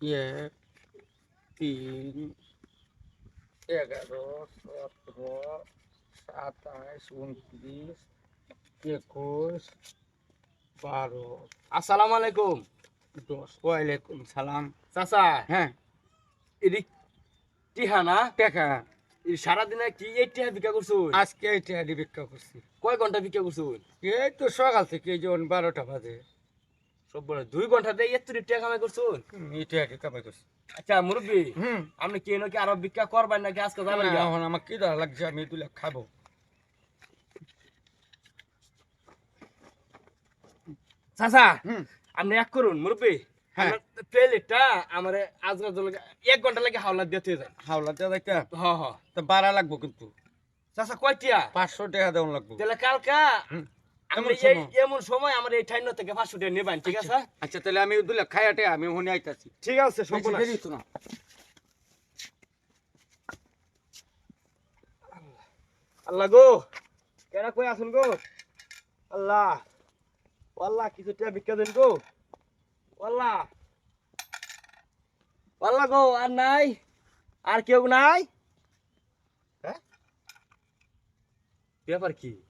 এক, ৩, ১১, ১৭, ২৭, ২৯, ২১, ১২, আসসালামু আলাইকুম ১০। ওয়ালাইকুম সালাম। চাচা। হ্যাঁ, এদিক টিহা না টাকা সারাদিনে কি এই টিহা ভিক্ষা করছুন? আজকে এটা ভিক্ষা করছি। কয় ঘন্টা ভিক্ষা করছুন? এই তো সকাল থেকে এই যেমন 12টা বাজে সব বলে 2 ঘন্টা দিয়ে এত টিহা কামাই করছুন। এটা কামাই করছি। আচ্ছা মুরব্বী, হুম, আপনি কি নাকি আরো ভিক্ষা করবেন নাকি আজকে যাবেন না, গা? এখন আমার কি দাঁড়া লাগছে, আমি এগুলো খাবো। চাচা, হুম, আপনি এক করুন মুরব্বী, হ্যাঁ। আমার প্লেটটা আমার আজকে 1 ঘন্টা লাগে হাওলা দিতে যায়। হাওলা দেওয়া যাইতা হ হ। তো বাড়া লাগবো কিন্তু চাচা কয় টিয়া? 500 টাকা দেওয়া লাগবো। তাহলে কালকা হুম, আপনি এমন সময়। এমন সময় আমার এই ঠাইন থেকে 500 টাকা নেবেন, ঠিক আছে? আচ্ছা, তাহলে আমি ওগুলো খাইয়াটে আমি ওখানে আইতাছি। ঠিক আছে, বেশি সর্বনাশ। দেরি হইতো না। আল্লাহ গো, কেনা কই আছেন গো? আল্লাহ, ও আল্লাহ, কিছু টিয়া ভিক্ষা দেন গো। ও আল্লাহ, ও আল্লাহ গো, আর নাই, আর কেউ নাই? হ্যাঁ, ব্যাপার কি?